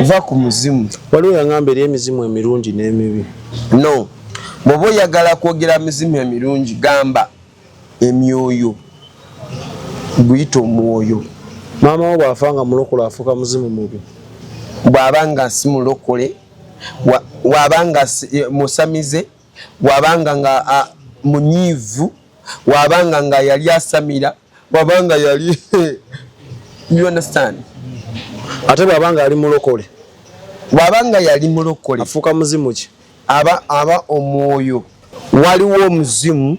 va ku muzimu. Waliwo yangamba eri emizimu emirungi n'emibi. No, bw'oba oyagala kwogera emizimu emirungi gamba emyoyo, guyita omwoyo. Maama wo bw'afanga mulokole afuuka muzimu mubi. Bw'abanga si mulokole, bw'abanga musamize, bw'abanga nga munyiivu, bw'abanga nga yali asamira, bw'abanga yali you understand? Ate bw'abanga yali mulokole, bw'abanga yali mulokole afuuka muzimu ki? aba omwoyo. Waliwo omuzimu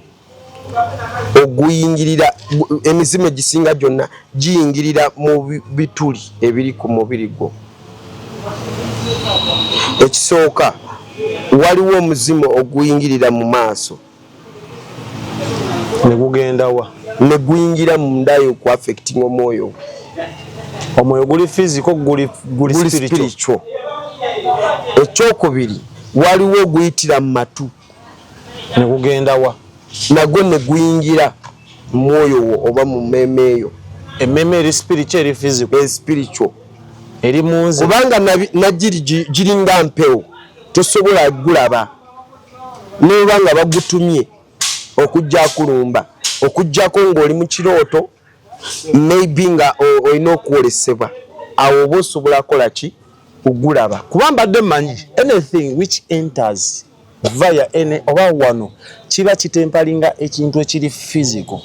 oguyingirira, emizimu egisinga gyonna giyingirira mu bituli ebiri ku mubiri gwo. Ekisooka, waliwo omuzimu oguyingirira mu maaso ne gugenda wa? Ne guyingira mu ndayo ku affecting omwoyo. Omwoyo guli physical, guli spiritual. Ekyokubiri, waliwo oguyitira mu matu ne gugenda wa? Nagwo ne guyingira mu mwoyo wo oba mu mmeeme eyo. Emmeme eri spiritual eri physical? Spiritual. Eri munzi. Kubanga giringa mpewo, tosobola gulaba. N'oba nga bagutumye okujja kulumba, okujjako ng'oli mu kirooto, maybe nga olina okwolesebwa, awo oba osobola kola ki? Ogulaba. Kuba mbadde mmanyi anything which enters via any oba wano kiba kitempalinga ekintu ekiri physical.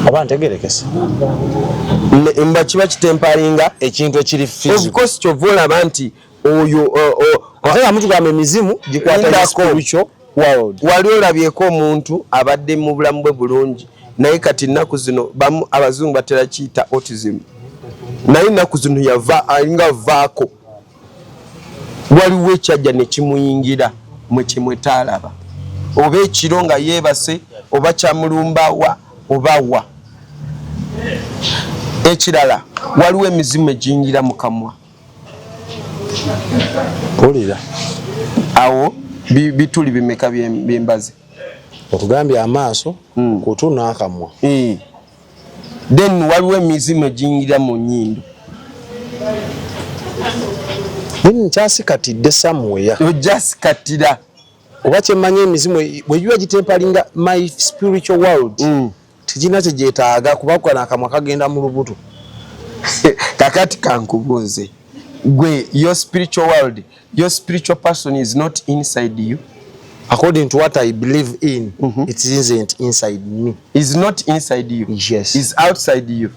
Oba ntegerekese? Mba kiba kitempalinga ekintu ekiri physical. Of course kyova olaba nti oyo ate nga mutugamba emizimu gikwata spiritual world. Wali olabyeko omuntu abadde mu bulamu bwe bulungi, naye kati ennaku zino bamu abazungu batera kiyita autism. Naye ennaku zino yava alinga vaako. Waliwo ekyajja ne kimuyingira mwe kimwe taalaba. Oba ekiro nga yeebase, oba kyamulumba wa oba wa. Ekirala, waliwo emizimu egiyingira mu kamwa. Pulira. Awo bituli bimeka byembazi. Otugambye amaaso, kutu n'akamwa. Then waliwo emizimu egiyingira mu nnyindo. Nkyasikatidde somewhere. Ojasikatira. Oba kyemmanyi emizimu bwe giba gitempalinga my spiritual world. Tegina kyegyetaaga kuba kwa akamwa kagenda mu lubuto. Kakati kankubuuze. Gwe, your spiritual world, your spiritual person is not inside you. According to what I believe in, it isn't inside me. It's not inside you. Yes. It's outside you.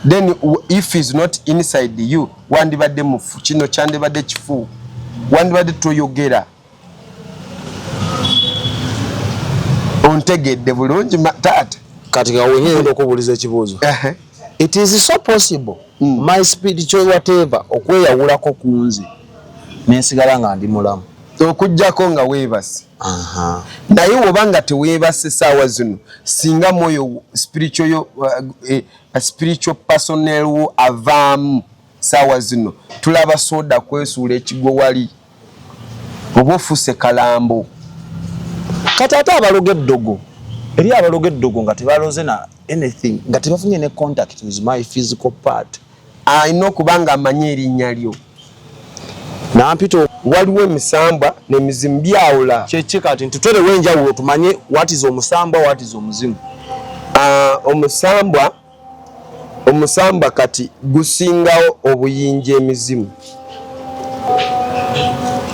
Then if it's not inside you, wandibadde mufu kino kyandibadde kifu. Wandibadde toyogera. Ontegedde bulungi taata. Kati nga wenyenda okubuuliza ekibuuzo. It is so possible my spiritual whatever okweyawulako ku nze nensigala nga ndi mulamu. Okujjako nga weebase. Naye woba nga teweebase essaawa zino, singa mwoyo spiritual personnel wo avaamu ssaawa zino, tulaba soda kwesuula ekigo wali, oba ofuuse kalambo. Kati ate abaloga eddogo, eri abaloga eddogo nga tebaloze na anything, nga tebafunye ne contact with my physical part. Alina okuba nga amanyi erinnya lyo. Nampito waliwo emisambwa n'emizimu byawula. Kyeki kati ntuterewo enjawulo tumanye what is omusambwa, what is omuzimu. Omusambwa kati gusingawo obuyinja emizimu.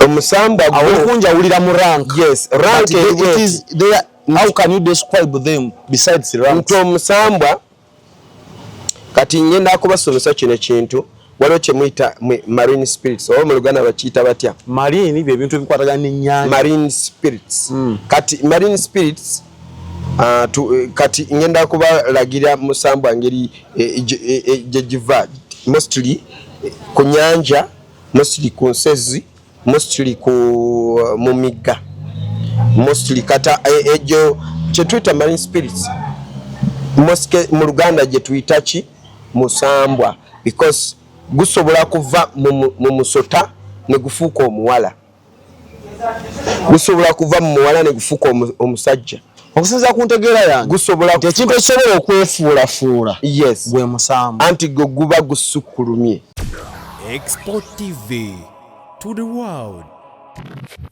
Omusambwa awokunjawulira mu rank. Yes, rank it is there. How can you describe them besides rank? Nti omusambwa kati ngenda akubasomesa kino ekintu. Waliwo kyemuyita marine spirits, oba mu Luganda bakiyita batya? Marine bye bintu ebikwatagana n'ennyanja. Marine spirits. Kati marine spirits kati ngenda kubalagira musambwa ngeri gyegiva mostly ku nyanja, mostly ku nsezi, mostly mu migga, mostly kata ejo kyetuyita marine spirits. Mu Luganda gye tuyita ki? Musambwa, because gusobola kuva mu musota ne gufuuka omuwala. Gusobola kuva mu muwala ne gufuuka omusajja, okusinza ku ntegeera yange gusobola ekintu ekisobola okwefuulafuula yes gwe musambu anti gwe guba gusukkulumye. Export TV to the world.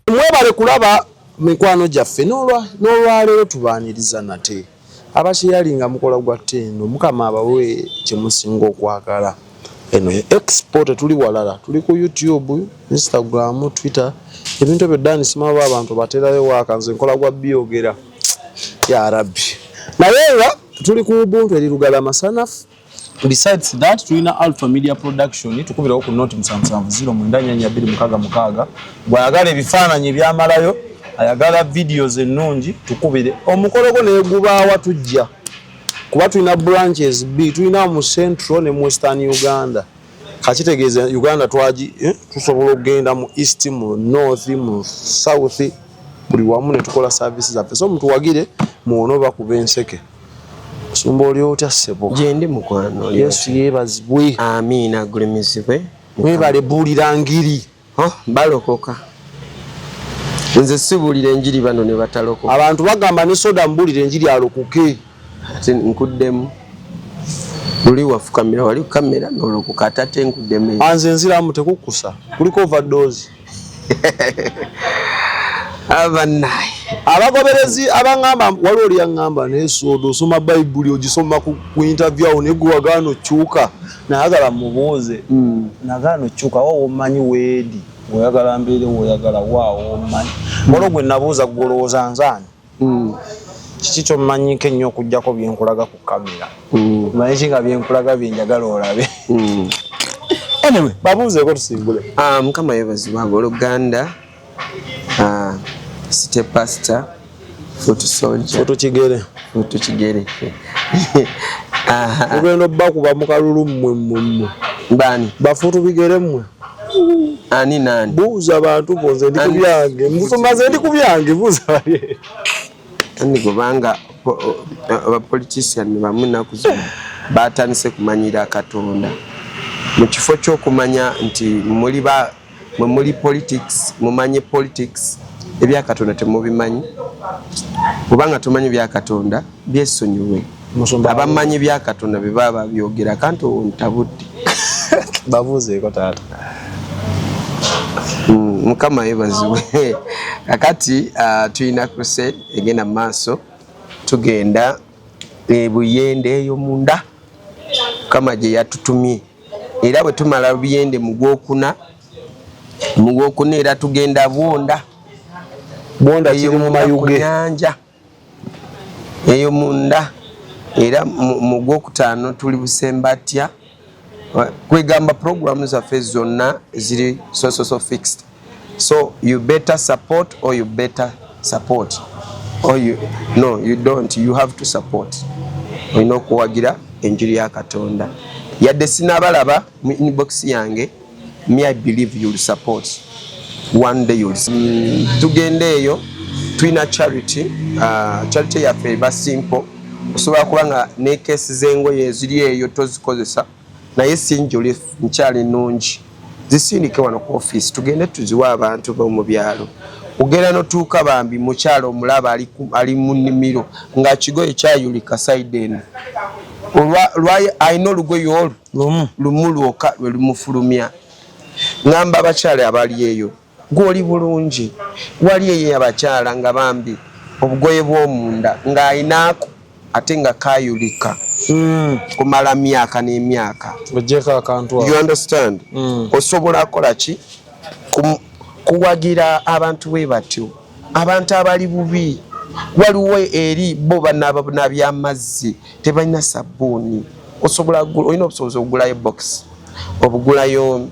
mwebale kulaba mikwano gyaffe n'olwaleero tubaaniriza nate abakyeyalinga mukola gwa ttendo mukama abawe kyemusinga okwagala. eno export tuli walala tuli ku YouTube, Instagram, Twitter, ebintu ebyo Dani simaba abantu baterayo wakanze nkola gwa byogera ya rabbi. naye nga tuli ku Ubuntu eri Lugala Masanafu. Besides that, tulina Alpha Media Production tukubirawo ku note 77094266. Bwayagala ebifaananyi ebyamalayo, ayagala videos ennungi tukubire. Omukolo gwo ne gubaawa tujja. Kuba tulina branches B, tulina mu Central ne mu Western Uganda. Kakitegeeza Uganda tusobola okugenda mu East, mu North, mu South, buli wamu ne tukola services zaffe. So mutuwagire muwono bakuba enseke. Sumba oli otya ssebo? Gyendi mukwano. Yesu yeebazibwe. Amiina gulimizibwe. Mwebale buulira ngiri. Balokoka. Nze sibuulira enjiri bano ne batalokoka. Abantu bagamba ne soda mbuulira enjiri alokoke. Ate nkuddemu. Luli wafukamira wali kamera n'olokoka ate nkuddemu. Anze nziramu tekukkusa. Kuliko overdose. Abanaye. Abagoberezi abangamba wali oli yangamba n'esodo osoma Bayibuli ogisoma ku interview awo ne guwagano chuka nayagala mubuuze. Nagano chuka wo omanyi weedi oyagala mbeere oyagala waawo omanyi. Mbolo gwe nabuuza gulowooza nzaani. Kiki ky'omanyiko ennyo okuggyako byenkulaga ku kamera. Manyi ki nga byenkulaga byenjagala olabe. Anyway, babuuzeeko tusimbule. Mukama yeebazibwe abooluganda. City Pastor, Foto Soldier, Foto Kigere. Ugendo bakuba mukalulu mmwe. Bani? Bafoto bigere mmwe. Ani nani? Buuza abantu bonze ndi kubyange. Musomaze ndi kubyange buuza bali. Ani kubanga aba politician bamwe nakuzo batandise kumanyira Katonda. Mu kifo ky'okumanya nti muri politics, mumanye politics. Ebya Katonda temubimanyi. Kubanga tumanyi bya Katonda byesonyiwe. Abamanyi bya Katonda bebaba byogera kanto ontabudde. Babuuzeeko taata. Mukama yeebazibwe. Kakati tulina crusade egenda maaso. Tugenda buyende eyo munda. Mukama gye yatutumye. Era bwe tumala buyende mu Gwokuna era tugenda Bwonda. Bwonda kiri mu mayuge. Nyanja. Eyo munda. Era mu Gwokutaano tuli Busembatya. Kwegamba programs zaffe zonna ziri so fixed. So you better support or you better support. Or you don't. You have to support. Olina okuwagira enjiri ya Katonda. Yadde sinabalaba mu inbox yange. I believe you will support. One day you will see. Tugende eyo twina charity. Charity yaffe eba simple. Osobola kubanga ne case z'engoye eziri eyo tozikozesa. Naye sinjule nkyali nnungi. Zisindike wano ku office. Tugende tuziwa abantu b'omu byalo. Ogenda n'otuuka bambi mukyalo omulaba ali mu nnimiro nga kigoye kyayulika side eno. Alina olugoye olwo lumu lwokka lwe lumufulumya. Ngamba abakyala abali eyo gwoli bulungi wali eyo abakyala nga bambi obugoye bw'omunda ng'ayinaako ate nga kayulika kumala myaka n'emyaka. You understand? Osobola kola ki kuwagira abantu bwe batyo abantu abali bubi waliwo eri bo banaba by'amazzi tebalina sabbuuni olina obusobozi okugulayo box obugulayo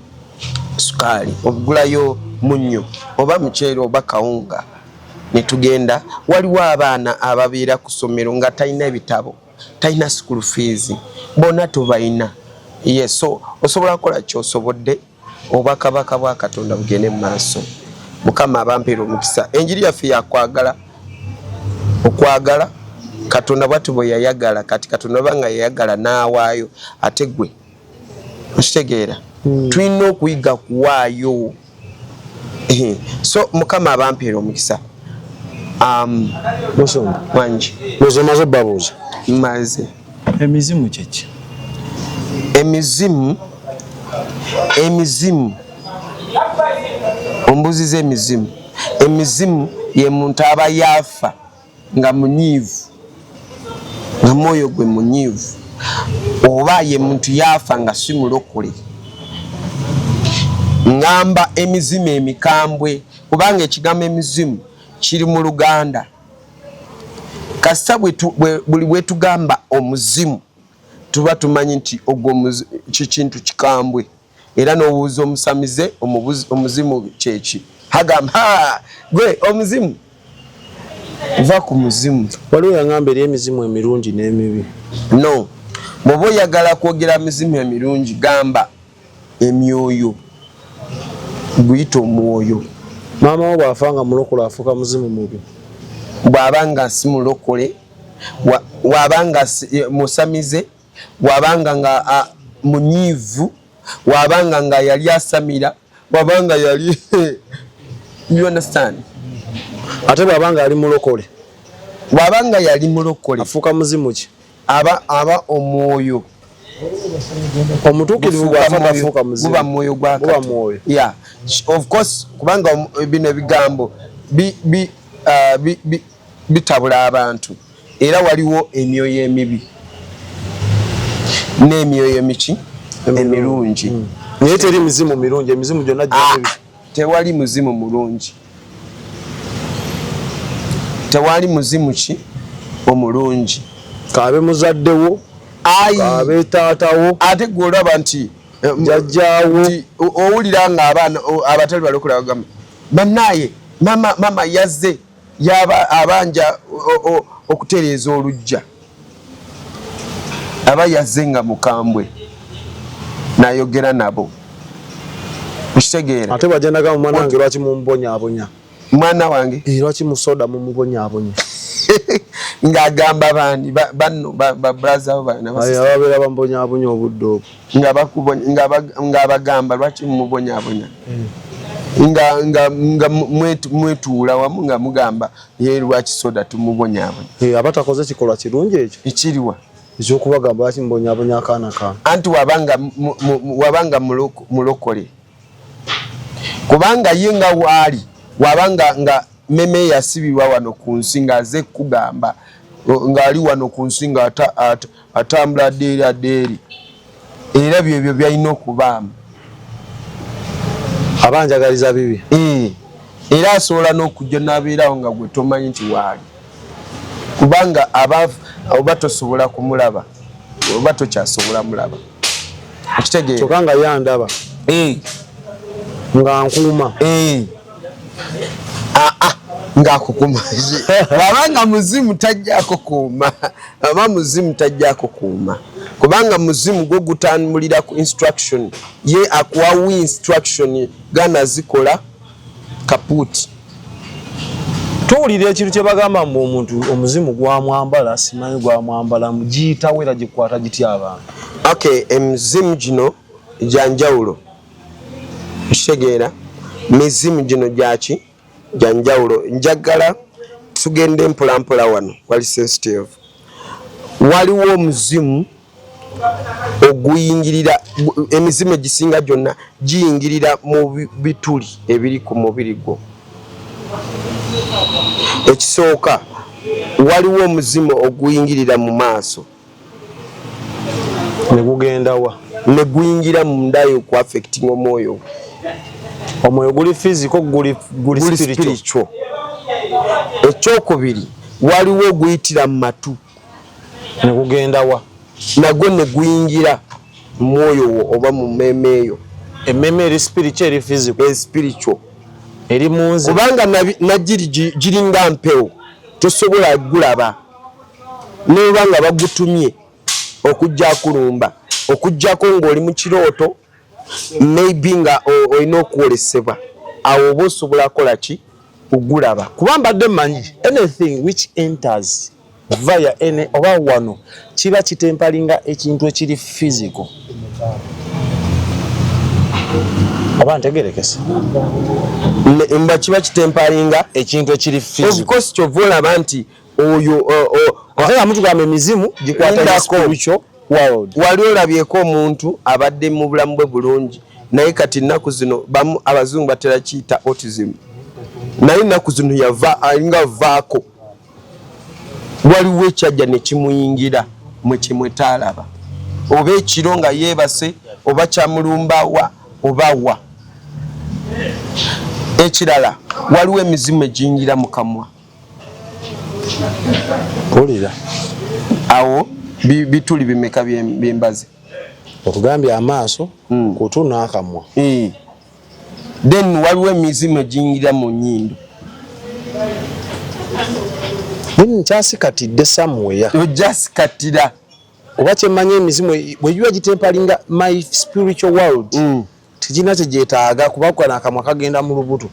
sukali obugulayo munyo oba muceere oba kawunga netugenda waliwo abaana ababeera ku ssomero nga talina ebitabo talina school fees bona tobayina so osobola kola kyosobodde obwakabaka bwa Katonda bugende mu maaso. Mukama abampeera omukisa. Enjiri yaffe yakwagala okwagala Katonda bw'ati bwe yayagala kati Katonda banga yayagala n'awaayo ate gwe okitegeera tulina okuyiga kuwaayo. So Mukama abampeera omukisa. Musomba wangi muzomaze babuuza maze emizimu kyeki emizimu ombuziza emizimu ye muntu aba yafa nga munyiivu nga mwoyo gwe munyiivu oba ye muntu yafa nga si mulokole. Ngamba emizimu emikambwe kubanga ekigambo emizimu kiri mu Luganda. Kasita buli bwe tugamba omuzimu tuba tumanyi nti ogwo kintu kikambwe era n'obuuza omusamize omuzimu kyeki hagamba gwe omuzimu va ku muzimu. Waliwo yangamba eri emizimu emirungi n'emibi. No, bw'oba oyagala kwogera mizimu emirungi gamba emyoyo guyita omwoyo. Maama wo bw'afa nga mulokole afuuka muzimu mubi. Bw'aba nga si mulokole, bw'aba nga musamize, bw'aba nga munyiivu, bw'aba nga yali asamira, bw'aba nga yali you understand? Ate bw'aba nga ali mulokole, bw'aba nga yali mulokole afuuka muzimu ki? aba omwoyo. Omutuukirivu bw'afa tafuuka muzimu, guba mwoyo gwa mwoyo. Yeah, of course kubanga bino ebigambo bitabula abantu era waliwo emyoyo emibi n'emyoyo emiki emirungi. Naye teri mizimu mirungi, emizimu gyonna gyonna tewali muzimu mulungi, tewali muzimu ki omulungi. Kaabe muzaddewo, kaabe taatawo, ate gw'olaba nti jjajjaawo, owulira nga abaana abatali balokole bagamba bannaye mama yazze abanja okutereeza olujja, aba yazze nga mukambwe nayogera nabo. Okitegeera? Ate bwajendaga mu mwana wange lwaki mumubonyaabonya? Mwana wange lwaki musoda mumubonyaabonya? ng'agamba baani banno babulaza bo baana ababeera bambonyaabonya obudde obwo ng'abagamba lwaki mumubonyaabonya nga mwetuula wamu nga mugamba ye lwaki soda tumubonyaabonya. Aba takoze kikolwa kirungi ekyo ekiriwa ekyokubagamba lwaki mubonyaabonya akaana kange. Anti wabanga mulokole kubanga ye nga waali wabanga nga meme yasibirwa wano ku nsi ng'aze kugamba ng'ali wano ku nsi nga atambula addeeri era byebyo byalina okubaamu. Abanjagaliza bibi era asobola n'okujja n'abeerawo nga gwe tomanyi nti waali kubanga oba tosobola kumulaba oba tokyasobola mulaba. Okitegeera? Kyokka nga yandaba nga nkuuma ng'akukuma wabanga muzimu tajjako kuuma, aba muzimu tajjako kuuma kubanga muzimu gwo gutambulira ku instruction, ye akuwawo instruction gana zikola kapuuti. Tuwulira ekintu kye bagamba mbu omuntu omuzimu gwamwambala, simanyi gwamwambala mugiyitawo era gikwata gitya abantu. Okay, emizimu gino gyanjawulo. Okitegeera? Mizimu gino gyaki gyanjawulo. Njagala tugende mpolampola wano, wali sensitive. Waliwo omuzimu oguyingirira, emizimu egisinga gyonna giyingirira mu bituli ebiri ku mubiri gwo. Ekisooka, waliwo omuzimu oguyingirira mu maaso ne gugenda wa? Ne guyingira munda yo ku affecting omwoyo. Omwoyo guli physical, guli spiritual. Ekyokubiri, waliwo oguyitira mu matu ne gugenda wa? Nagwo ne guyingira mu mwoyo wo oba mu mmeeme eyo. Emmeme eri spiritual eri physical? Spiritual. Eri munzi kubanga giringa mpewo tosobola gulaba n'oba nga bagutumye okujja kulumba okujjako ng'oli mu kirooto maybe nga olina okwolesebwa awo oba osobola kola ki ogulaba. kuba mbadde mmanyi anything which enters via any oba wano kiba kitempalinga ekintu ekiri physical. abantegerekese mba kiba kitempalinga ekintu ekiri of physical course kyova nti oyo ate nga mutugamba emizimu gikwata spiritual world. wali olabyeko omuntu abadde mu bulamu bwe bulungi naye kati nnaku zino bamu abazungu batera kiyita autism naye nnaku zino yava alinga vaako waliwo ekyajja ne kimuyingira mwe kimwetaalaba oba ekiro nga yeebase oba kyamulumbawa oba wa ekirala waliwo emizimu egiyingira mu kamwa mpulira awo bituli bimeka byembaze okugambya amaaso kutu n'akamwa then waliwo emizimu egiyingira mu nnyindo nkyasikatidde samweya ojja sikatira oba kyemmanyi emizimu bwe giba gitempalinga my spiritual world tegina kyegyetaaga kuba akamwa kagenda mu lubuto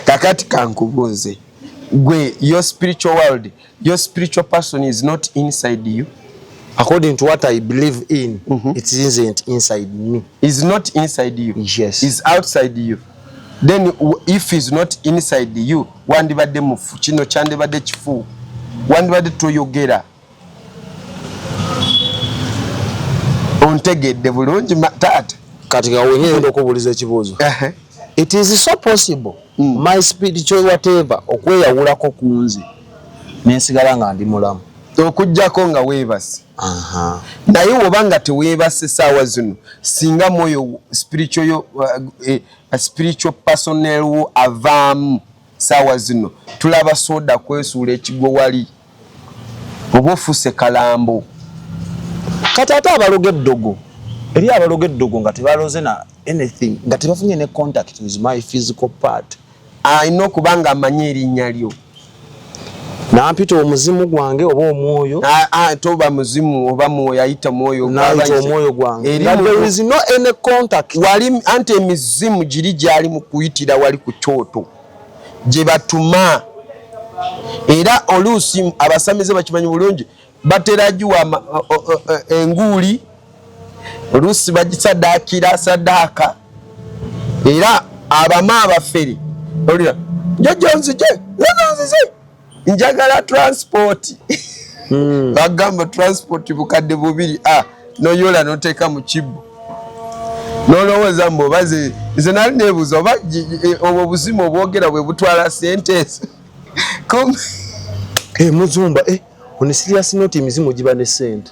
kakati kankubuuze gwe your spiritual world your spiritual person is not inside you according to what I believe in it isn't inside me. Is not inside you. Yes. Is outside you. Then if is not inside you wandibadde mufu kino kyandibadde kifu wandibadde toyogera ontegedde bulungi taata kati gawenyendo okubuuliza ekibuuzo it is so possible my spiritual whatever okweyawulako ku nze nensigala nga ndi mulamu okujjako nga weebase naye oba nga teweebase saawa zino singa mwoyo spiritual personnel wo avaamu saawa zino tulaba soda kwesuula ekigo wali oba ofuuse kalambo kati ate abaloga eddogo eri abaloga eddogo nga tebaloze na anything nga tebafunye ne contact with my physical part alina okuba nga amanyi erinnya lyo nampita omuzimu gwange oba omwoyo toba muzimu oba mwoyo ayita mwoyo naita omwoyo gwange there is no any contact wali anti emizimu giri gyali mu kuyitira wali ku kyoto gye batuma era oluusi abasamize bakimanyi bulungi batera giwa enguuli oluusi bagisadaakira sadaaka era abama abafere olira njojonzije njagala transport bagamba transport bukadde bubiri noyola noteeka mu kibbo nolowooza mbu oba nze nali neebuuza oba obwo obuzimu obwogera bwe butwala sente ezo muzumba on serious note emizimu giba ne sente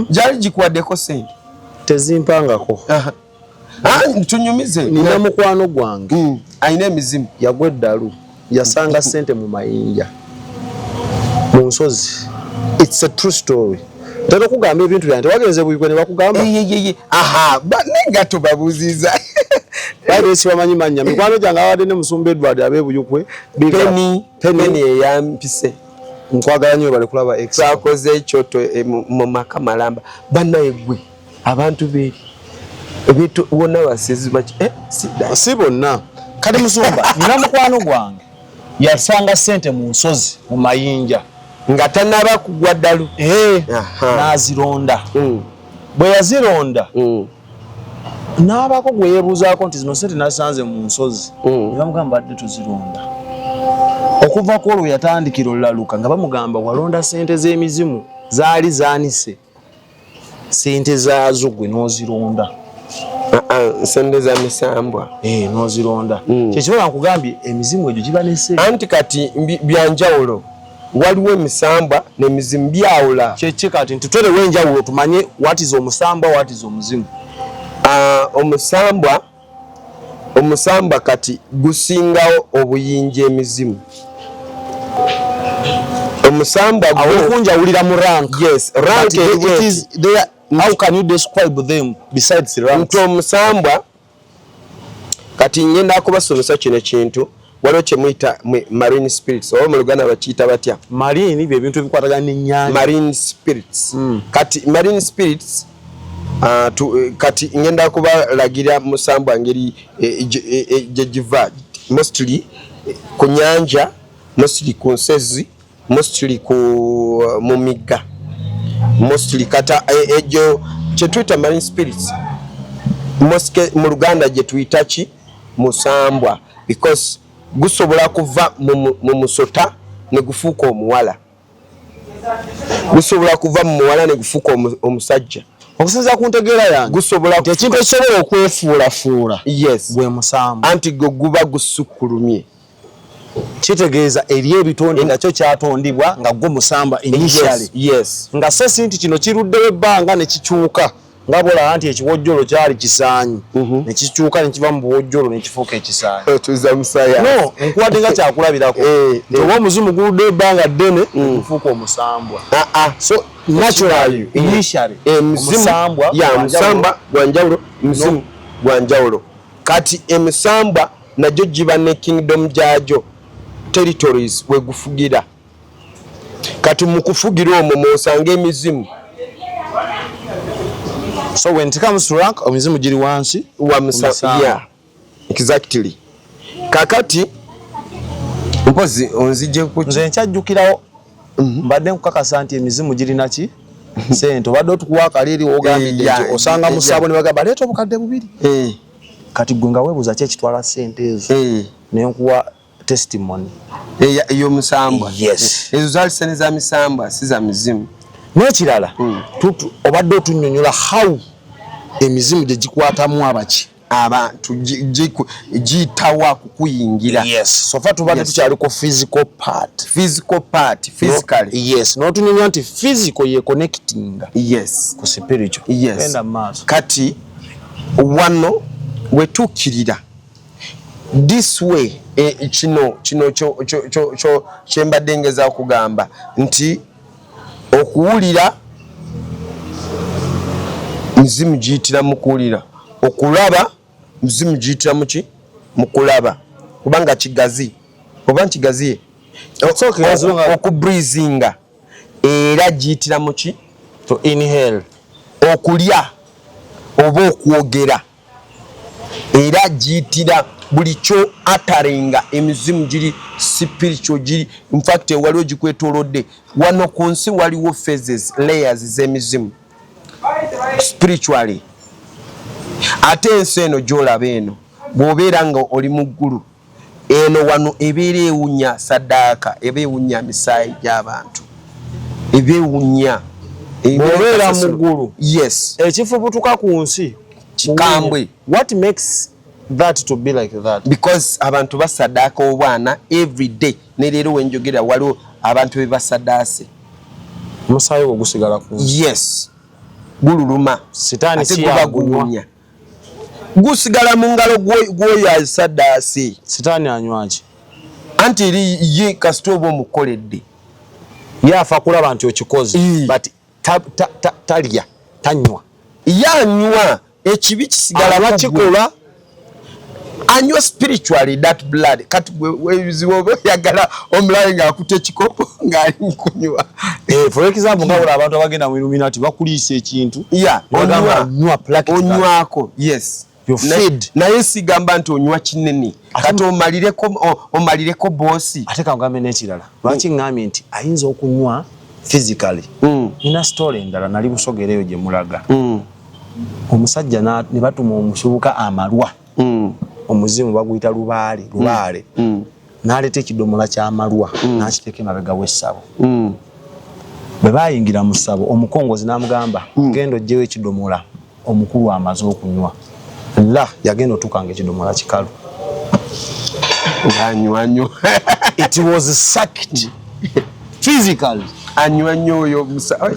gyali gikuwaddeko sente tezimpangako tunyumize nina mukwano gwange ayina emizimu yagwa eddalu yasanga sente mu mayinja mu nsozi. It's a true story. Tero kugamba ebintu byange wagenze buyiko ne bakugamba nenga tobabuziza bali sibamanyi manya mikwano gyange awadde ne musumba Edward abebuyukwe Penny eyampise nkwagala nnyo bali kulaba twakoze ekyoto mu maka malamba bannaye gwe abantu beeri ebintu wonna basizi baki si bonna kati musumba nina mukwano gwange yasanga sente mu nsozi mu mayinja nga tanaba kugwa ddalu nazironda bwe yazironda n'abako gwe yeebuuzaako nti zino sente nasanze mu nsozi ne bamugamba badde tuzironda okuva ku olwo yatandikira olulaluka nga bamugamba walonda sente z'emizimu zaali zaanise sente zaazo gwe n'ozironda sente za misambwa n'ozironda kyekiba nkugambye emizimu egyo giba nese anti kati byanjawulo waliwo emisambwa n'emizimu byawula kyeki kati nti twerewo enjawulo tumanye what is omusambwa what is omuzimu. Omusambwa kati gusingawo obuyinja emizimu. Omusambwa awokunjawulira mu rank. Yes, rank it is there. How can you describe them besides the rank? Omusambwa kati ngenda kubasomesa kino kintu waliwo kyemuyita marine spirits oba mu Luganda bakiyita batya? Marine bye bintu ebikwatagana n'ennyanja. Marine spirits. Kati marine spirits kati ngenda kubalagira musambwa ngeri gyegiva mostly ku nyanja, mostly ku nsezi, mostly mu migga, mostly kata ejo kye tuyita marine spirits mu Luganda gye tuyita ki musambwa because gusobola kuva mu musota ne gufuuka omuwala, gusobola kuva mu muwala ne gufuuka omusajja. Okusinza ku ntegeera yange gusobola ekintu ekisobola okwefuulafuula yes gwe musambwa anti gwe guba gusukkulumye. Kitegeeza eri ebitonde nakyo kyatondibwa nga gwe musamba initially. Yes. Nga so sinti kino kiruddewo ebbanga ne kikyuka nga bola anti ekiwojjolo kyali kisaanyi ne kikyuka ne kiva mu buwojjolo ne kifuuka ekisaanyi. Tuza musaya. No, nkuwadde nga kyakulabirako. Oba omuzimu guludde ebbanga ddene gufuuka omusambwa. So naturally initially omusambwa musamba gwanjawulo muzimu gwanjawulo. Kati emisambwa najjo giba ne kingdom gyajo territories we gufugira. Kati mu kufugira omwo mwosanga emizimu. So when it comes to rank, omuzimu giri wansi wa musambwa. Yeah, exactly. Kakati mpozi onzije ku nze nkyajjukirawo mbadde nkukakasa nti emizimu girina ki sente obadde otukuwa akaliri ogambidde ekyo osanga mu ssabo ne bagamba leeta obukadde bubiri. Kati gwe nga weebuuza ki ekitwala ssente ezo ne nkuwa testimony ey'omusambwa. Yes. Ezo zaali ssente za misambwa si za mizimu. N'ekirala obadde otunnyonnyola how emizimu gye gikwatamu abaki abantu giyitawa kukuyingira. Yes. So far tubadde tukyaliko physical part. Physically. Yes. N'otunnyonnyola nti physical ye connecting. Yes. Ku spiritual. Yes. Maaso. Kati wano wetuukirira this way kino kyembadde ngeza okugamba nti okuwulira muzimu giyitira mu kuwulira, okulaba muzimu giyitira mu ki mu kulaba kubanga kigazi oba nkigaziye okubreathinga era giyitira mu ki to inhale, okulya oba okwogera era giyitira buli kyo atarenga emizimu giri spiritual giri. In fact waliwo gikwetoolodde wano ku nsi waliwo phases layers z'emizimu spiritually. Ate ensi eno gy'olaba eno bw'obeera nga oli mu ggulu eno wano ebeera ewunya saddaaka, eba ewunya misaayi gy'abantu, eba ewunya bw'obeera mu ggulu. Yes. Ekifubutuka ku nsi kikambwe. What makes that to be like that? Because abantu basaddaaka obwana every day. Ne leero wenjogera waliwo abantu be basaddaase. Musaayi gwo gusigala ku nsi. Yes. Gululuma. Sitaani kiyagunya. Gusigala mu ngalo gwoyo asaddaase. Sitaani anywa ki? Anti ye kasita oba omukoledde. Ye afa kulaba nti okikoze. But talya, tanywa. Ye anywa ekibi kisigala bakikola. Anywa spiritually that blood. Kati weziwo yagala omulaye nga akutte ekikopo ng'ali mukunywa. For example nga wala abantu abagenda mu Illuminati bakuliisa ekintu. Yeah, onywa practically. Onywako, yes. You feed. Naye sigamba nti onywa kinene. Kati omalireko boosi. Ate kangambe n'ekirala. Lwaki ngambye nti ayinza okunywa physically. Nina story endala nali busogereyo gye mulaga. Omusajja ne batuma omusubuka amalwa. Omuzimu baguyita lubaale. N'aleeta ekidomola ky'amalwa n'akiteeka emabega w'essabo. Bwe baayingira mu ssabo omukongozi n'amugamba genda oggyewo ekidomola omukulu amaze okunywa. Yagenda otukanga ekidomola kikalu. Anywa. It was sucked physically. Anywa nnyo oyo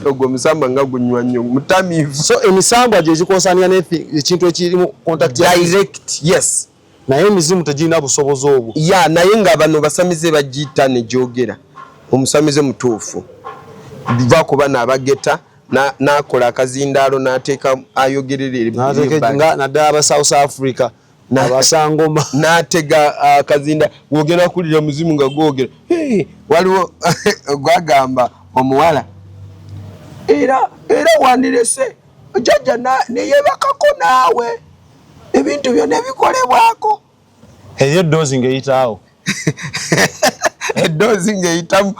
ogwo musamba nga gunywa nnyo mutamiivu. So emisambwa gye gikosaania ekintu ekirimu contact direct. Yes. Naye emizimu tegirina busobozi obwo. Ya naye nga bano basamize bagiyita ne gyogera omusamize mutuufu. Biva kuba n'abageta n'akola akazindaalo n'ateeka ayogerera naddala aba South Africa n'abasangoma n'atega akazinda wogera kulira muzimu nga gwogera. Waliwo gwagamba omuwala era wandirese jjajja neyebakako naawe ebintu byonna bikolebwako. Eyo eddoozi ng'eyitaawo. Eddoozi ng'eyita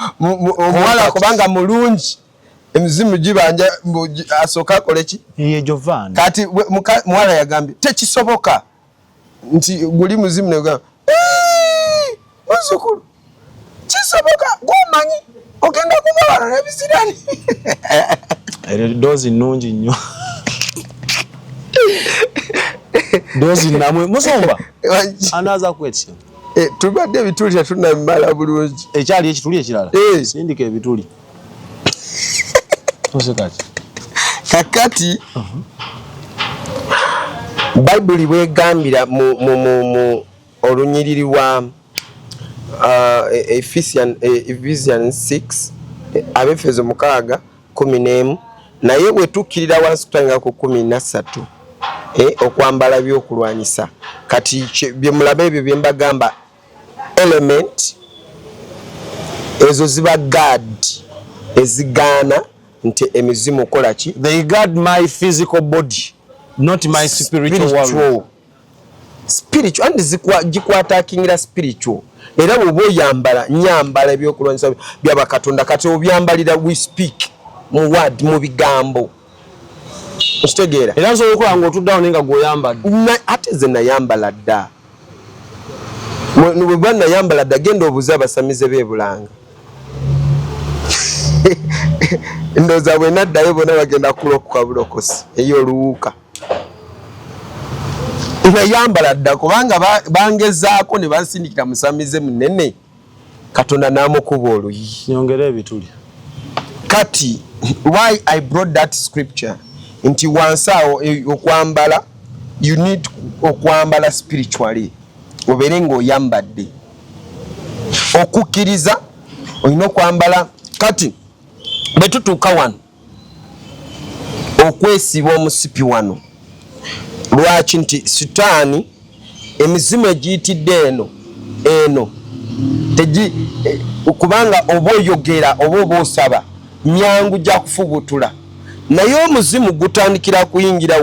omuwala kubanga mulungi emizimu gibanja asooka akole ki ye Jovan kati mwala yagambye tekisoboka nti guli muzimu negamba muzzukulu kisoboka gwomanyi ogenda kumabala nebizirani dozi nnungi nnyo dozi namwe musomba anaza kwetya tubadde ebituli tetunabimala bulungi ekyali ekituli ekirala sindika ebituli osekati kakati Bayibuli bwegambira mu olunyiriri lwa Ephesians 6 Abefeso 6:11 naye bwe tukkirira wansi kutanga ku 13 okwambala byokulwanyisa kati bye mulaba ebyo bye mbagamba element ezo ziba guard ezigaana nti emizimu kola ki they guard my physical body not my spiritual world spiritual and gikwata kingira spiritual era bwo yambala nyambala ebyokulwanyisa byabakatonda kati obyambalira we speak mu word mu bigambo ostegeera era nso okola ngo tuddawo nga goyambadde ate ze nayambala dda bwe bwana yambala dda genda obuze abasamize b'ebulanga ndoza bwe naddayo bona bagenda kulokoka bulokosi ey'oluwuuka nayambala dda kubanga bangezaako ne bansindikira musamize munene katonda n'amukuba oluyi nyongera ebituli kati why I brought that scripture nti wansaawo okwambala you need okwambala spiritually obeere ng'oyambadde okukkiriza olina okwambala kati bwe tutuuka wano okwesiba omusipi wano lwaki nti sitaani emizimu egiyitidde eno kubanga oba oyogera oba oba osaba nyangu gya kufubutula naye omuzimu gutandikira kuyingira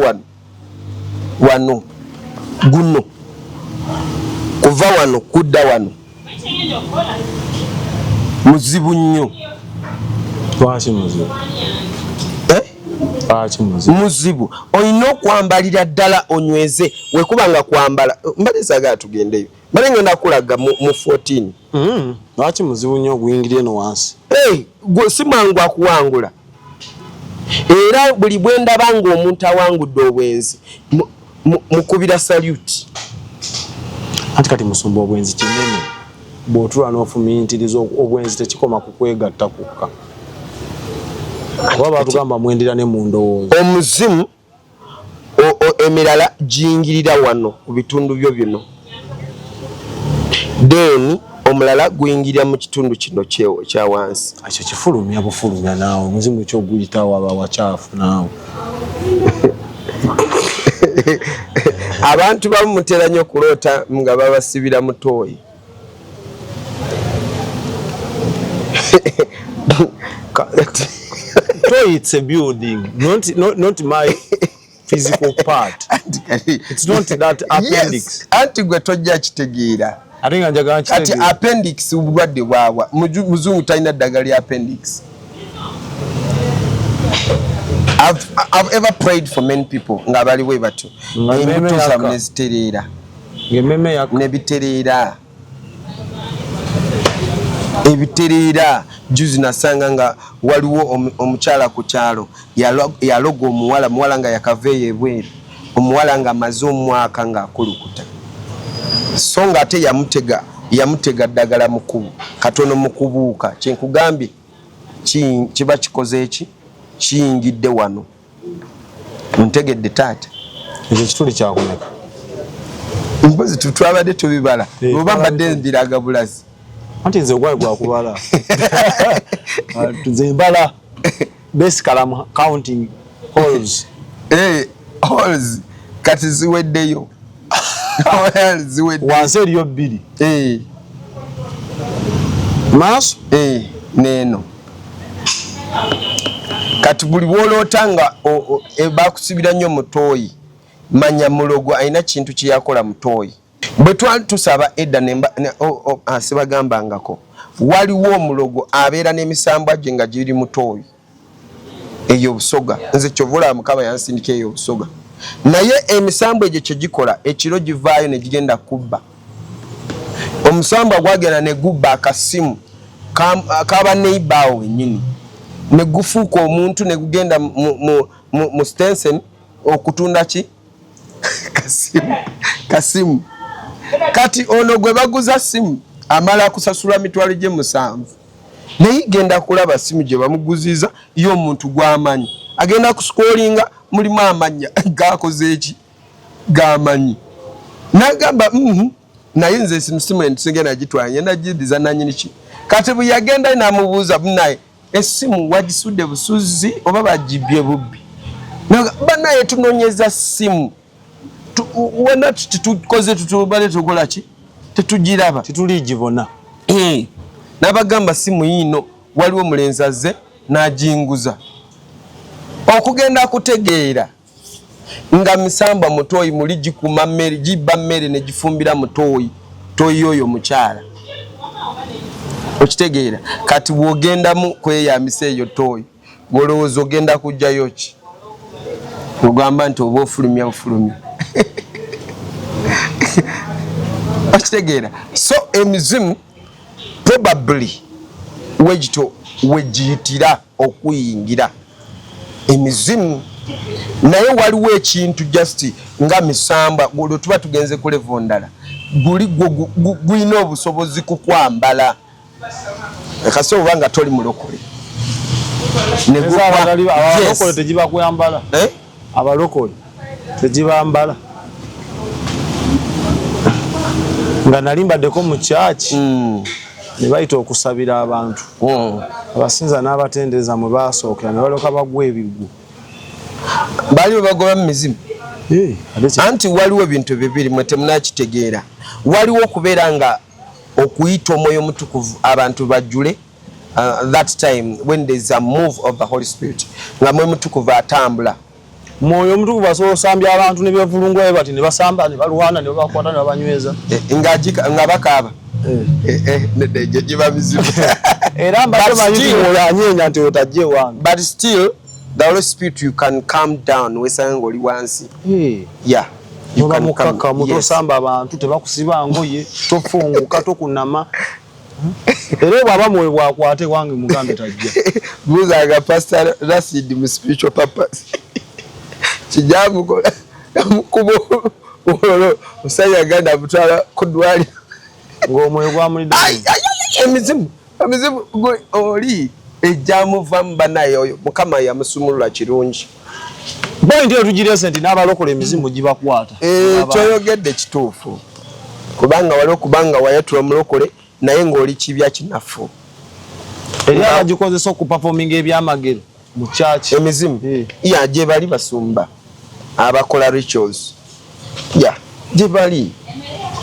wano guno kuva wano kudda wano muzibu nnyo lwaki muzibu muzibu olina okwambalira ddala onyweze wekubanga kwambala mbalizaga tugendeyo bale ngenda kulaga mu 14 lwaki muzibu nnyo oguyingira eno wansi si mangu akuwangula era buli bwe ndaba ng'omuntu awangudde obwenzi mukubira salute anti kati musumba obwenzi kinene bw'otula n'ofumiintiriza obwenzi tekikoma ku kwegatta kukka kuba batugamba mwendira ne mu ndowooza omuzimu emirala giyingirira wano ku bitundu byo bino then omulala guyingirira mu kitundu kino kya wansi ekyo kifulumya bufulumya naawe omuzimu ekyoguyitawo aba wakyafu naawe abantu bamu mutera nnyo okuloota nga babasibira mutooyi toy it's a building not my physical part it's not that appendix yes anti gwe tojja kitegeera ate nga njagala kati appendix obulwadde bwawa muzungu talina ddagala lya appendix I've ever prayed for many people nga baliwe batyo embuto nezitereera ng'emmeme yakka nebitereera ebitereera juzi nasanga nga waliwo omukyala ku kyalo yaloga omuwala nga yakaveeyo ebweru omuwala nga amaze omwaka nga akulukuta so nga ate yamutega ddagala mukubu katono mukubuuka kyenkugambye kiba kikoze eki kiyingidde wano ntegedde taata ekyo kituli kyakumeka mpozi twabadde tubibala oba mbadde mbiraga bulazi anti nze ogwayi gwakubala nze mbala basically I'm counting holes holes kati ziweddeyo wansi eriyo bbiri maaso neeno kati buli bwoloota nga bakusibira nnyo mutooyi manya mulogo alina kintu kyeyakola mutooyi bwe twali tusaba edda sibagambangako waliwo omulogo abeera n'emisambwa gye nga giri mutooyi eyo busoga nze kyovula mukaba yansindika eyo busoga naye emisambo egyo kyegikola ekiro givaayo ne gigenda kubba omusambo gwagenda ne gubba akasimu kaba neighbor wenyini ne gufuuka omuntu ne gugenda mu Stenson okutunda ki kasimu kati ono gwe baguza simu amala kusasula mitwalo gye 7 naye genda kulaba simu gye bamuguziza yo omuntu gw'amanyi agenda kuscrollinga mulimu amanya gakoze eki gamanyi nagamba naye nze simu entusengena gitwanye nagidiza nanyini ki kati bwe yagenda namubuuza naye esimu wagisudde busuzi oba bagibye bubbi banaye tunonyeza simu wena tukoze tutubale tukola ki tetugiraba tetuligibona nabagamba simu yino waliwo mulenzaze najinguza okugenda kutegeera nga misamba mutoyi muli gikuma mmere giba mmere ne gifumbira mutoyi toyi oyo mukyala okitegeera kati wogenda mu kweyambisa eyo toyi golowooza ogenda kujjayo ki ogamba nti oba ofulumya okitegeera so emizimu probably wegito wegiyitira okuyingira emizimu naye waliwo ekintu just nga misamba gwo tuba tugenze ku level ndala guli gwina obusobozi kukwambala kasi obanga toli mulokole abalokole tegiba kuyambala abalokole tegibambala nga nalimbaddeko mu church ne bayita okusabira abantu abasinza n'abatendereza mwe basookera ne baloka bagwa ebigwo bali bagoba mu mizimu anti waliwo ebintu bibiri mwe temunakitegeera waliwo okubeera nga okuyita omwoyo mutukuvu abantu bajjule that time when there is a move of the Holy Spirit nga mwoyo mutukuvu atambula mwoyo mutukuvu asobola osambya abantu ne bevulungulayo bati ne basamba ne balwana ne bakwata ne babanyweza nga bakaaba giba mizimu era mbaanyeenya nti otajje wange but still the Holy Spirit you can calm down wesanga oli wansi yeah noba mukaka mutosamba abantu tebakusiba ngoye tofunguka tokunama era bwaba mwoyo bwakwate wange mugambe tajja buzaga Pastor Rashid mu spiritual purpose kijamukola mukubo usaya ganda butwala kudwali ng'omwoyo gwamulidde emizimu oli ejjamuva mbanaye oyo mukama yamusumulula kirungi point etugirese nti n'abalokole emizimu gibakwata kyoyogedde kituufu kubanga waliwo kubanga wayatula mulokole naye ng'oli kibya kinafu eri abagikozesa okupafominga ebyamagero mu church emizimu gye bali basumba abakola rituals gye bali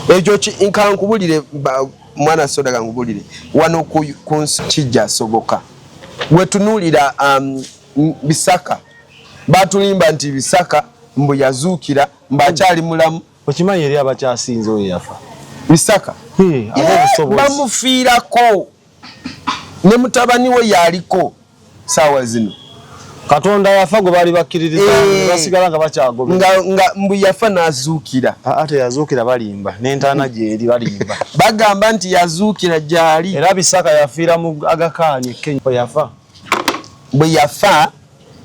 ekyo kankubulire mwana soda kankubulire wano ku nsi kijja asoboka wetunuulira Bisaka batulimba nti Bisaka mbu yazuukira mb'akyali mulamu okimanyi eri abakyasinze oyo yafa Bisaka bamufiirako ne mutabani we yaliko saawa zino Katonda yafa gwe bali bakkiririza basigala nga bakyagobe nga mbu yafa n'azuukira ate yazuukira balimba n'entaana gyeri balimba bagamba nti yazuukira gyali era Bisaka yafiira mu Agakaani Kenya yafa bwe yafa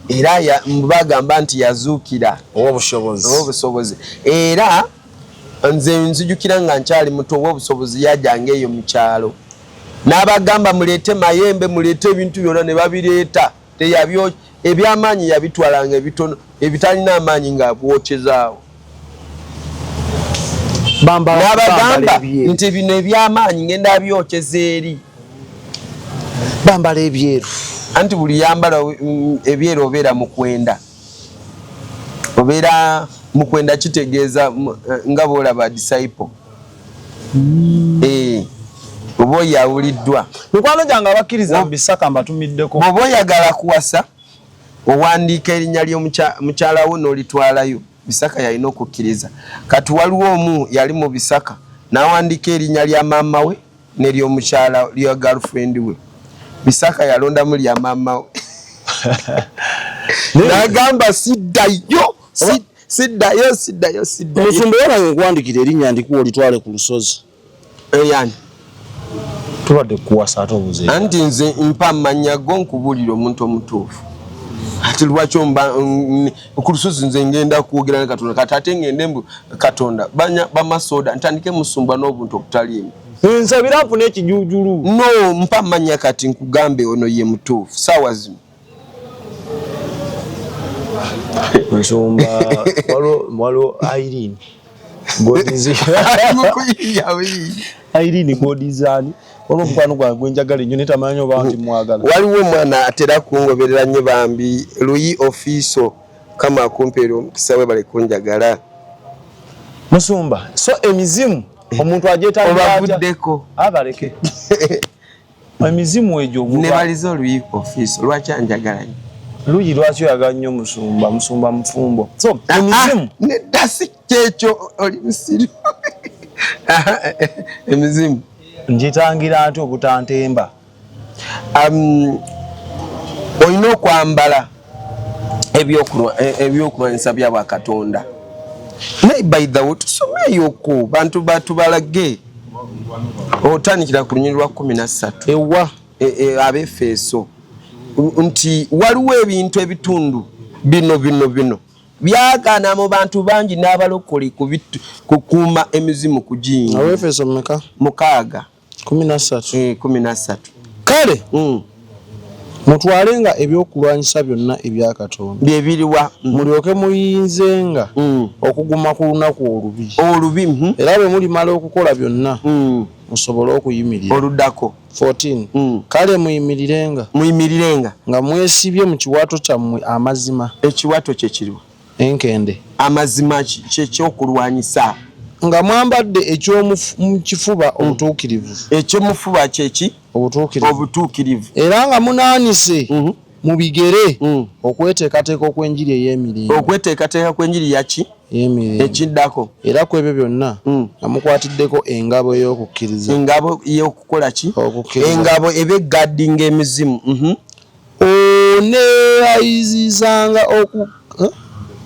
era bagamba nti yazuukira obusobozi era nze nzijukira nga nkyali muto obusobozi yajjanga eyo mu kyalo n'abagamba muleete mayembe muleete ebintu byonna ne babireeta teyabyo ebyamaanyi yabitwalanga ebitono ebitalina amaanyi ng'abwokyezaawo n'abagamba nti bino ebyamaanyi ngenda abyokyeza eri bambala ebyeru anti buli yambala ebyeru obeera mukwenda obeera mukwenda kitegeeza nga bwolaba disciple oba oyawuliddwa mikwano gyange abakkiriza mu Bisaka mbatumiddeko bw'oba oyagala kuwasa owandiika erinnya ly'omukyala wo n'olitwalayo Bisaka yalina okukkiriza kati waliwo omu yali mu Bisaka n'awandiika erinnya lya maama we n'ery'omukyala lya girlfriend we Bisaka yalondamu lya maama we Nagamba siddayo. Siddayo. Musumba yana nkwandikira erinnya ndikuwa litwale ku lusozi. Yani. Tubadde kuwasa ate obuze. Anti nze mpa amannya go nkubulira omuntu omutuufu. Ati lwaki ku lusozi nze ngenda kwogera ne Katonda kati ate ngende mbu Katonda bamasoda ntandike Musumba n'obuntu okutaliimu. Nsabira nfune ekijujulu. No mpa amannya kati nkugambe ono ye mutuufu saawa zino. Musumba walo Irene Irene Godizani omukwano gwange njagala nnyo netamanyi oba nti mwagala. Waliwo omwana atera kungoberera nnyo bambi Louis Offiso kama akumpeera omukisa we bali kunjagala. Musumba so emizimu omuntu ajeetanga abavuddeko abaleke emizimu egyo ne balizo Louis Offiso lwaki anjagala nnyo. Luyi lwaki oyaga nnyo Musumba mufumbo. So emizimu nedda si kyekyo oli musiru. Emizimu ngitangira ate obutantemba. Olina okwambala ebyokulwanyisa bya Bwakatonda. Naye by the way tusomeyoko bantu batubalage otandikira ku lunyiri lwa 13 ewa Abefeso nti waliwo ebintu ebitundu bino byagana mu bantu bangi n'abalokole kukuuma emizimu kujinga. Abefeso mmeka? 6 13 kale mutwalenga ebyokulwanyisa byonna ebya Katonda bye biriwa mulyoke muyinzenga okuguma ku lunaku olubi era bwe mulimala okukola byonna musobole okuyimirira oluddako 14 kale muyimirirenga nga mwesibye mu kiwato kyammwe amazima. Ekiwato kye kiriwa enkende amazima ky'okulwanyisa nga mwambadde ekyomukifuba obutuukirivu. Ekyomufuba kyeki obutuukirivu era nga munaanise mu bigere okweteekateeka okw'enjiri ey'emirembe. Okweteekateeka kw'enjiri yaki ekiddako era ku ebyo byonna nga mukwatiddeko engabo ey'okukkiriza. Engabo y'okukola ki? Engabo ebeggaddinga emizimu.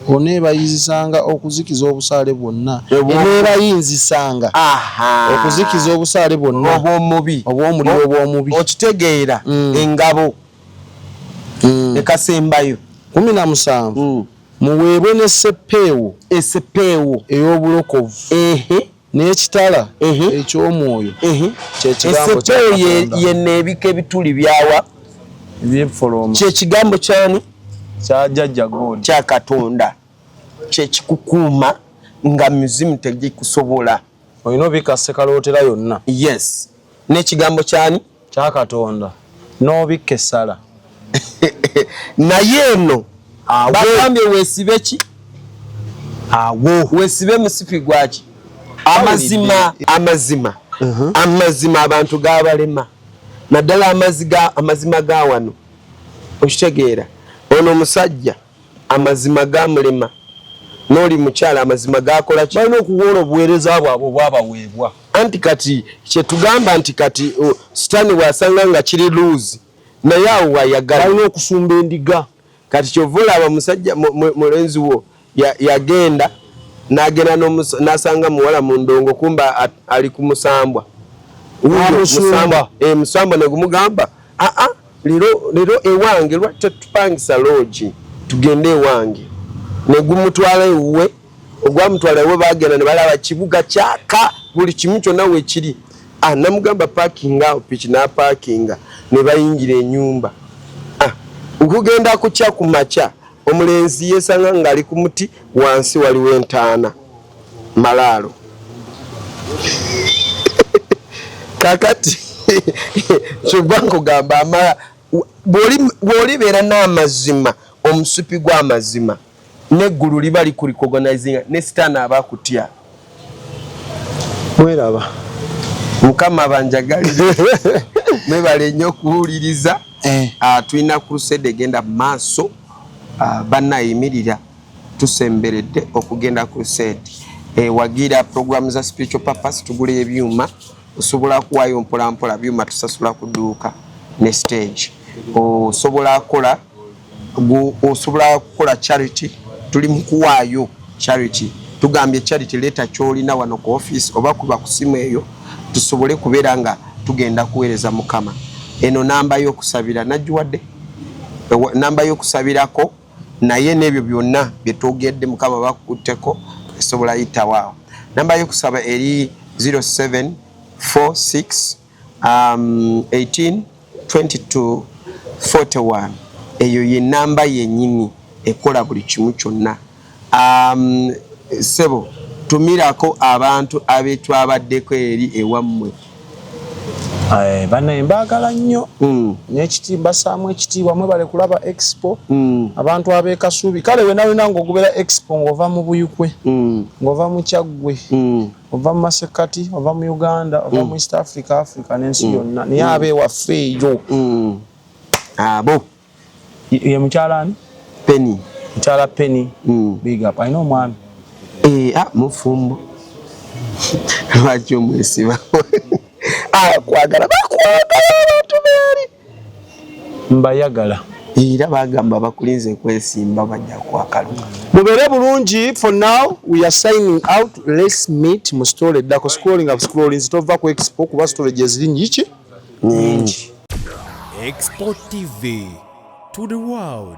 Oneebayizisanga okuzikiza obusaale bwonna. Eneebayinzisanga okuzikiza obusaale bwonna obw'omuliro obw'omubi. Okitegeera engabo ekasembayo 17 muweebwe n'essepeewo ey'obulokovu n'ekitala eky'omwoyo. Essepeewo yenna ebika ebituli byawa eby'efoloma kyekigambo kyani kya Jjajja God kya Katonda kyekikukuuma nga mizimu tegikusobola. olina obika sekalootera yonna. Yes n'ekigambo kyani kya Katonda n'obikka essala. Naye eno bagambye weesibe ki? Weesibe musipi gwaki? Amazima abantu g'abalema naddala amazima ga wano okitegeera. Ono musajja amazima gamulema n'oli mukyala amazima gakola ki? Balina okuwola obuweereza bwabwe bwabaweebwa. Anti kati kyetugamba nti kati sitaani bw'asanga nga kiri luuzi naye awo wayagala. Balina okusumba endiga. Kati kyova olaba musajja mulenzi wo yagenda n'agenda n'asanga muwala mu ndongo kumba ali ku musambwa. Musambwa ne gumugamba Lero ewange lwaki tupangisa lodge tugende ewange ne gumutwala ewuwe ogwamutwala ewuwe bagenda ne balaba kibuga kyaka buli kimu kyonna weekiri. Namugamba parking awo piki n'aparkinga ne bayingira ennyumba. Okugenda kukya ku makya omulenzi yeesanga ng'ali ku muti wansi waliwo entaana malaalo. Kakati kyova nkugamba amala bw'olibeera n'amazima omusipi gw'amazima n'eggulu liba likuricognizinga ne sitaani aba akutya. Mweraba Mukama banjagalire mwebale nnyo okuwuliriza. Tulina crusade egenda mu maaso bannayimirira tusemberedde okugenda crusade. Wagira program za spiritual purpose tugula ebyuma osobola kuwayo mpola byuma tusasula ku dduuka ne stage. Osobola akola osobola kukola charity, tuli mukuwaayo charity. Tugambye charity leeta kyolina wano ku office oba kuba ku simu eyo tusobole kubeera nga tugenda kuweereza Mukama. Eno namba y'okusabira nagiwadde, namba y'okusabirako naye n'ebyo byonna bye twogedde Mukama bakutteko esobola yitawaawo. Namba y'okusaba eri 0746 18 22 41. Eyo ye namba yennyini ekola buli kimu kyonna. Sebo tumirako abantu abetwabaddeko eri ewammwe. Bana mbagala nnyo n'ekitiibwa saamu ekitiibwa mwe bale kulaba expo abantu ab'ekasuubi kale we nawe nango ogubera expo ng'ova mu Buyukwe ng'ova mu Kyaggwe ova mu Masekati ova mu Uganda ova mu East Africa n'ensi yonna naye ab'ewaffe eyo abo ye mukyalani Penny mukyala Penny big up alina omwami mufumbo lwaki omwesiba kwagala bakwagala abantu bali mbayagala era bagamba bakulinze kwesimba bajja kwakaluma. Mubere bulungi. For now we are signing out. Let's meet mu store eddako scrolling zitova ku expo kuba store gye ziri nyiki nyingi. Export TV to the world.